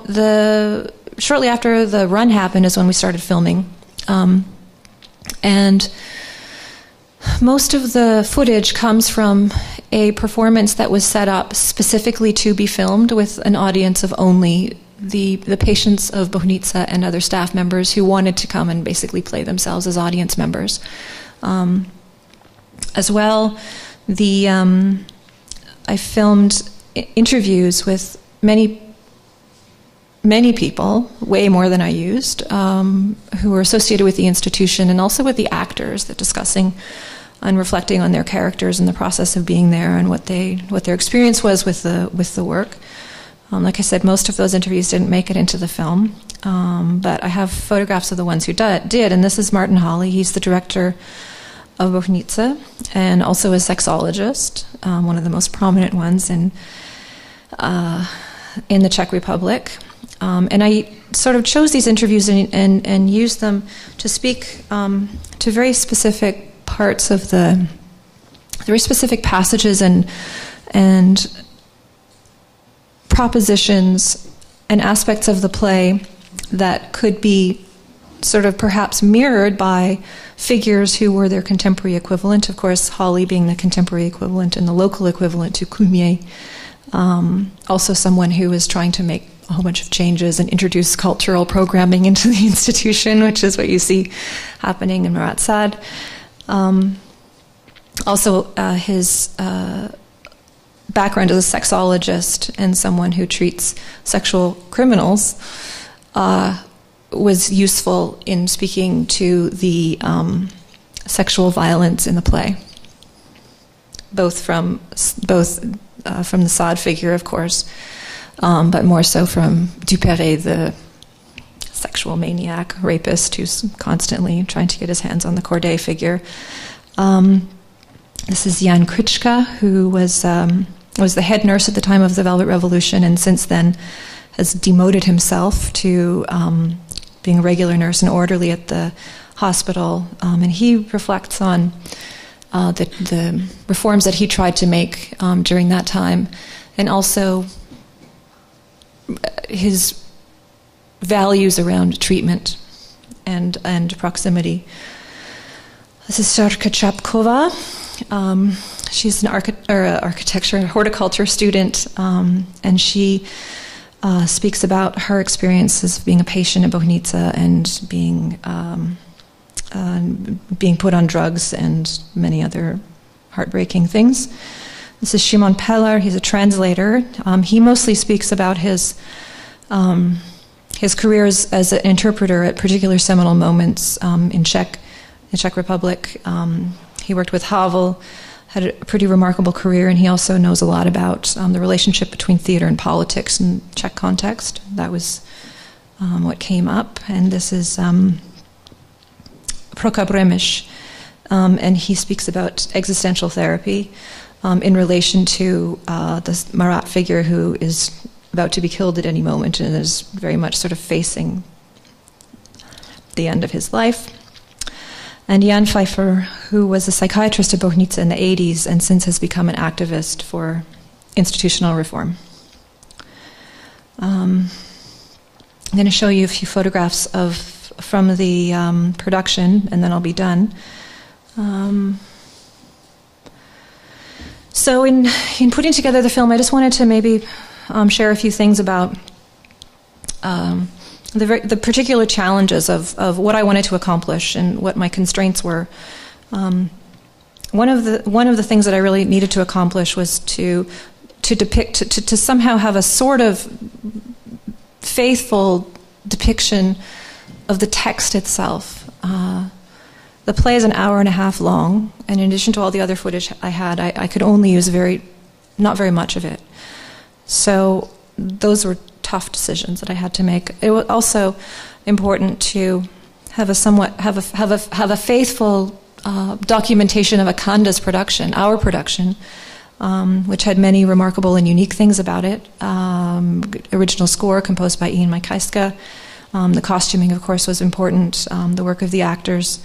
shortly after the run happened is when we started filming. And most of the footage comes from a performance that was set up specifically to be filmed with an audience of only the patients of Bohnice and other staff members who wanted to come and basically play themselves as audience members. As well, I filmed interviews with many people, way more than I used, who were associated with the institution and also with the actors, that discussing and reflecting on their characters in the process of being there and what their experience was with the work. Like I said, most of those interviews didn't make it into the film, but I have photographs of the ones who did, and this is Martin Hawley. He's the director of Bohnice and also a sexologist, one of the most prominent ones in the Czech Republic. And I sort of chose these interviews and used them to speak to very specific parts of very specific passages and propositions and aspects of the play that could be sort of perhaps mirrored by figures who were their contemporary equivalent. Of course, Hawley being the contemporary equivalent and the local equivalent to Cumier. Also someone who was trying to make a whole bunch of changes and introduce cultural programming into the institution, which is what you see happening in Marat Sade. Also, his background as a sexologist and someone who treats sexual criminals was useful in speaking to the sexual violence in the play. both from the Sade figure, of course, but more so from Duperré, the sexual maniac, rapist, who's constantly trying to get his hands on the Corday figure. This is Jan Kritschka, who was the head nurse at the time of the Velvet Revolution, and since then has demoted himself to being a regular nurse and orderly at the hospital. And he reflects on the reforms that he tried to make during that time, and also his values around treatment and proximity. This is Sarka Chapkova. She's an architecture, horticulture student, and she speaks about her experiences of being a patient at Bohnice and being put on drugs and many other heartbreaking things. This is Shimon Peller. He's a translator. He mostly speaks about his career as an interpreter at particular seminal moments in the Czech Republic. He worked with Havel, had a pretty remarkable career, and he also knows a lot about the relationship between theater and politics in Czech context. That was what came up. And this is Prokop Remiš, and he speaks about existential therapy in relation to this Marat figure who is about to be killed at any moment and is very much sort of facing the end of his life. And Jan Pfeiffer, who was a psychiatrist at Bohnice in the 80s and since has become an activist for institutional reform. I'm going to show you a few photographs from the production, and then I'll be done. So in putting together the film, I just wanted to maybe share a few things about the particular challenges of what I wanted to accomplish and what my constraints were. One of the things that I really needed to accomplish was to depict, to somehow have a sort of faithful depiction of the text itself. The play is an hour and a half long, and in addition to all the other footage I had, I could only use not very much of it. So those were tough decisions that I had to make. It was also important to have a faithful documentation of Akanda's production, our production, which had many remarkable and unique things about it. Original score composed by Ian Majkajska. The costuming, of course, was important. The work of the actors.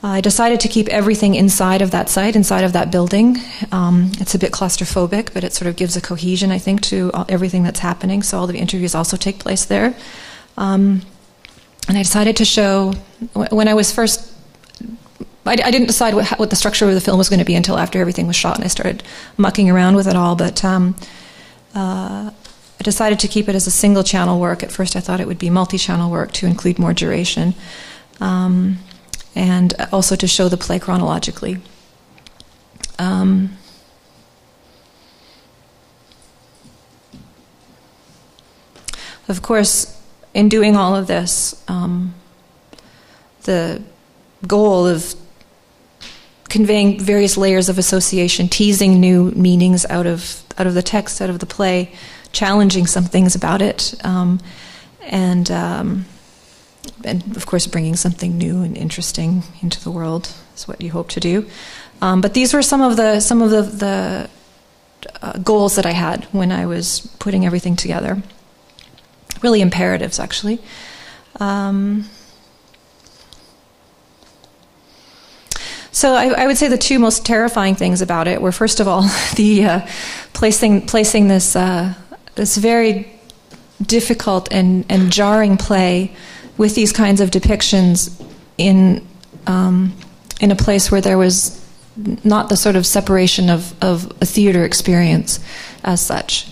I decided to keep everything inside of that site, inside of that building. It's a bit claustrophobic, but it sort of gives a cohesion, I think, to everything that's happening. So all the interviews also take place there. And I decided to show, when I was first, I didn't decide what the structure of the film was going to be until after everything was shot, and I started mucking around with it all. But I decided to keep it as a single channel work. At first I thought it would be multi-channel work to include more duration. And also to show the play chronologically. Of course, in doing all of this, the goal of conveying various layers of association, teasing new meanings out of the text, out of the play, challenging some things about it, and of course bringing something new and interesting into the world is what you hope to do. But these were some of the goals that I had when I was putting everything together. Really imperatives, actually. So I would say the two most terrifying things about it were, first of all, the placing this very difficult and jarring play with these kinds of depictions in a place where there was not the sort of separation of a theater experience as such.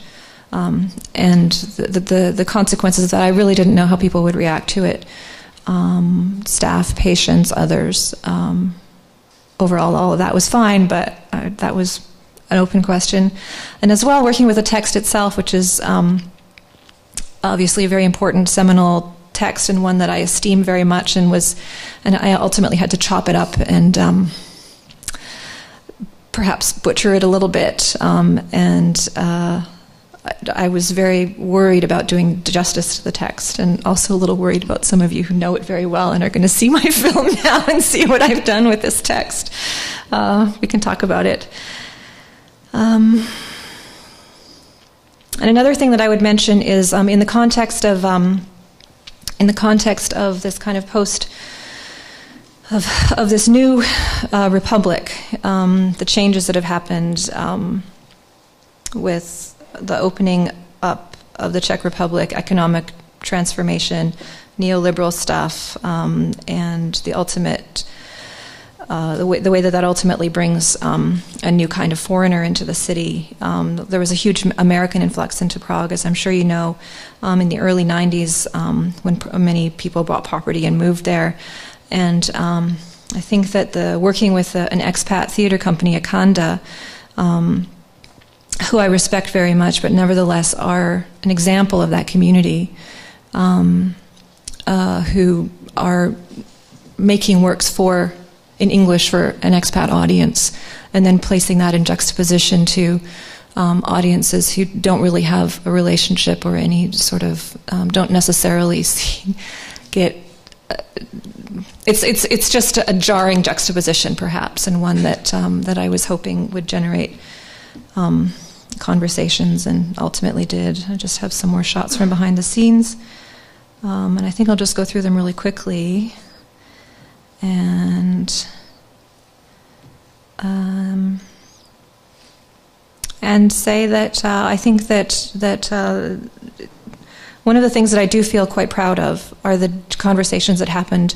And the consequences that I really didn't know how people would react to it. Staff, patients, others. Overall, all of that was fine, but that was an open question. And as well, working with the text itself, which is obviously a very important seminal text and one that I esteem very much, and I ultimately had to chop it up and perhaps butcher it a little bit, and I was very worried about doing justice to the text, and also a little worried about some of you who know it very well and are going to see my film now and see what I've done with this text. We can talk about it. And another thing that I would mention is in the context of this kind of of this new republic, the changes that have happened with the opening up of the Czech Republic, economic transformation, neoliberal stuff, and the ultimate, the way that ultimately brings a new kind of foreigner into the city. There was a huge American influx into Prague, as I'm sure you know, in the early 90s, when many people bought property and moved there. And I think that working with an expat theater company, Akanda, who I respect very much, but nevertheless are an example of that community, who are making works in English for an expat audience, and then placing that in juxtaposition to audiences who don't really have a relationship or any sort of don't necessarily get. It's just a jarring juxtaposition, perhaps, and one that I was hoping would generate conversations, and ultimately did. I just have some more shots from behind the scenes, and I think I'll just go through them really quickly, and say that I think that one of the things that I do feel quite proud of are the conversations that happened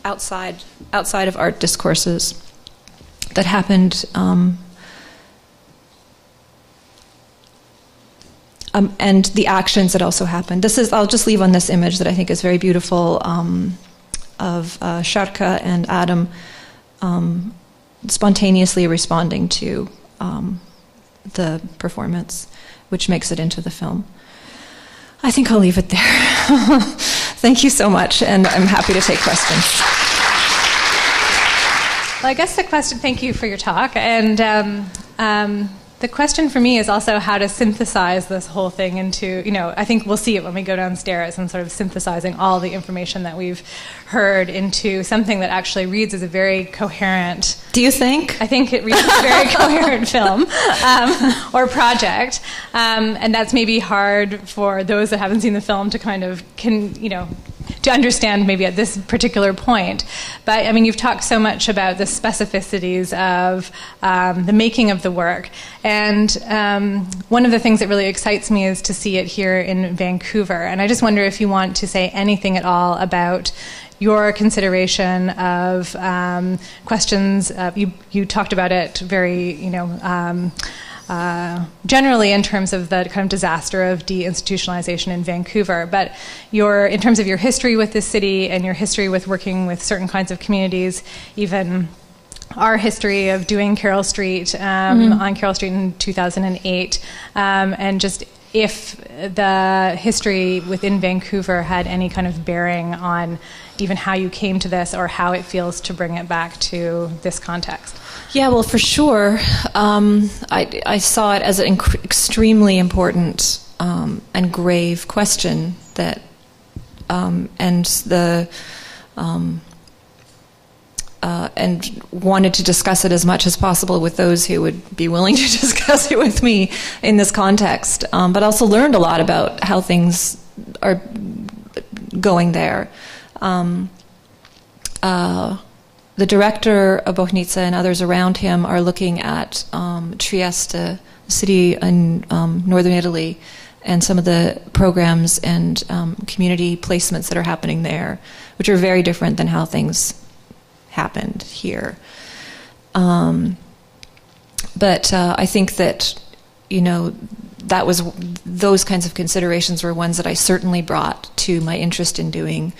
outside of art discourses, that happened. And the actions that also happened. I'll just leave on this image that I think is very beautiful, of Sharka and Adam spontaneously responding to the performance, which makes it into the film. I think I'll leave it there. Thank you so much, and I'm happy to take questions. Well, I guess the question, thank you for your talk, and the question for me is also how to synthesize this whole thing into, I think we'll see it when we go downstairs, and sort of synthesizing all the information that we've heard into something that actually reads as a very coherent... Do you think? I think it reads as a very coherent film or project, and that's maybe hard for those that haven't seen the film to kind of, to understand maybe at this particular point. But, you've talked so much about the specificities of the making of the work. And one of the things that really excites me is to see it here in Vancouver. And I just wonder if you want to say anything at all about your consideration of questions. You talked about it very, generally in terms of the kind of disaster of deinstitutionalization in Vancouver, but in terms of your history with this city and your history with working with certain kinds of communities, even our history of doing Carroll Street on Carroll Street in 2008, and just if the history within Vancouver had any kind of bearing on even how you came to this, or how it feels to bring it back to this context. Yeah, well, for sure. I saw it as an extremely important and grave question that, and wanted to discuss it as much as possible with those who would be willing to discuss it with me in this context, but also learned a lot about how things are going there. The director of Bohnice and others around him are looking at Trieste, the city in northern Italy, and some of the programs and community placements that are happening there, which are very different than how things happened here. But I think that, those kinds of considerations were ones that I certainly brought to my interest in doing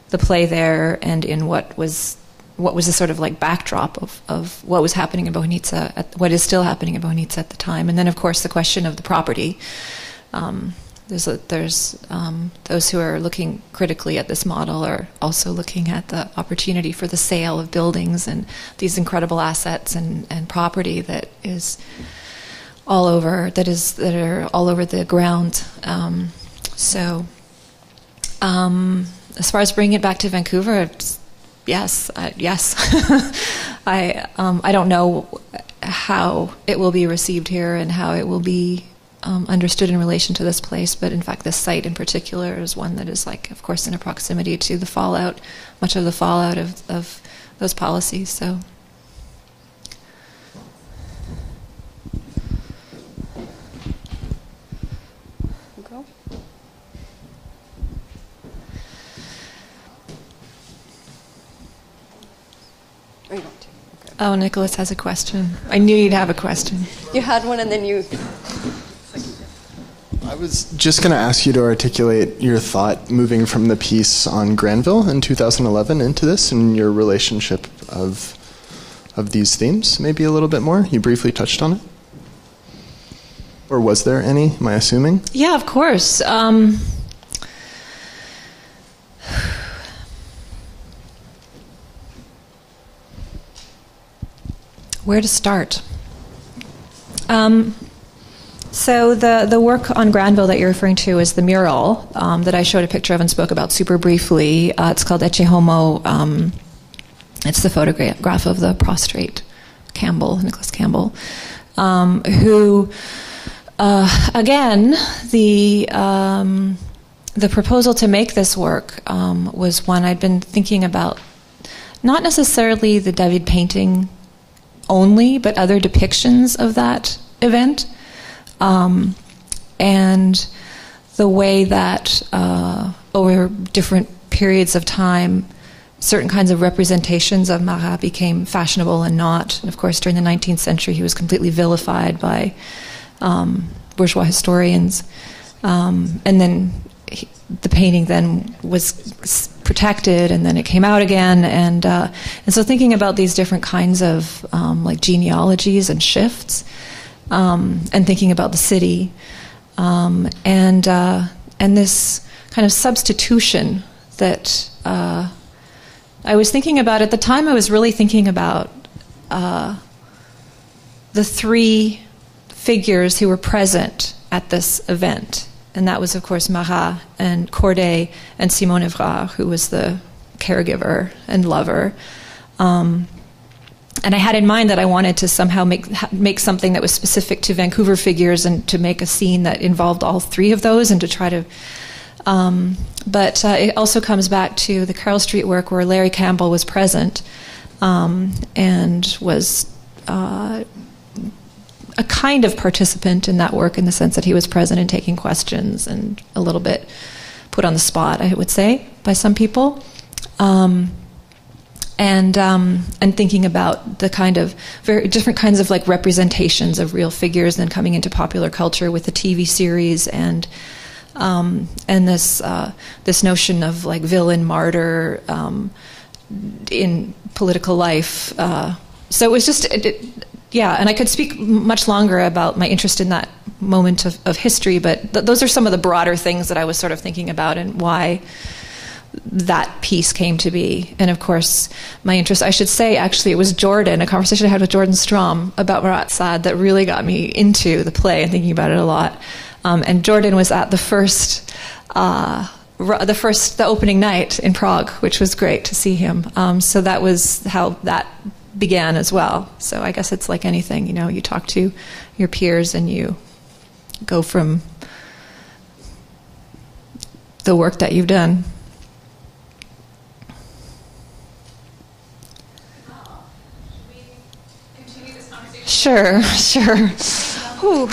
the play there, and in what was the sort of like backdrop of what was happening in Bohnice, what is still happening in Bohnice at the time. And then, of course, the question of the property, the There's those who are looking critically at this model are also looking at the opportunity for the sale of buildings and these incredible assets and property that is all over, that are all over the ground. As far as bringing it back to Vancouver, yes. I don't know how it will be received here and how it will be understood in relation to this place, but in fact this site in particular is one that is, like, of course, in a proximity to the fallout, much of the fallout of those policies. So. Go. Are you going to? Oh, Nicholas has a question. I knew you'd have a question. You had one and then you... I was just going to ask you to articulate your thought moving from the piece on Granville in 2011 into this and your relationship of these themes, maybe a little bit more. You briefly touched on it. Or was there any, am I assuming? Yeah, of course. Where to start? So the work on Granville that you're referring to is the mural that I showed a picture of and spoke about super briefly. It's called Ecce Homo. It's the photograph of the prostrate Nicholas Campbell, who, again, the proposal to make this work was one I'd been thinking about, not necessarily the David painting only, but other depictions of that event. And the way that over different periods of time, certain kinds of representations of Marat became fashionable and not. And of course, during the 19th century, he was completely vilified by bourgeois historians. And then the painting then was protected, and then it came out again. And so thinking about these different kinds of like genealogies and shifts, and thinking about the city, and this kind of substitution that I was thinking about at the time. I was really thinking about the three figures who were present at this event, and that was, of course, Marat and Corday and Simone Evrard, who was the caregiver and lover. And I had in mind that I wanted to somehow make something that was specific to Vancouver figures and to make a scene that involved all three of those and to try to... but it also comes back to the Carroll Street work where Larry Campbell was present and was a kind of participant in that work in the sense that he was present and taking questions and a little bit put on the spot, I would say, by some people. And thinking about the kind of very different kinds of like representations of real figures, then coming into popular culture with the TV series and this notion of like villain martyr in political life. So it was just yeah. And I could speak much longer about my interest in that moment of history, but those are some of the broader things that I was sort of thinking about and why that piece came to be. And of course, my interest, I should say, actually, it was Jordan, a conversation I had with Jordan Strom about Marat Sade that really got me into the play and thinking about it a lot. And Jordan was at the opening night in Prague, which was great to see him. So that was how that began as well. So I guess it's like anything, you know, you talk to your peers and you go from the work that you've done. Sure. Ooh.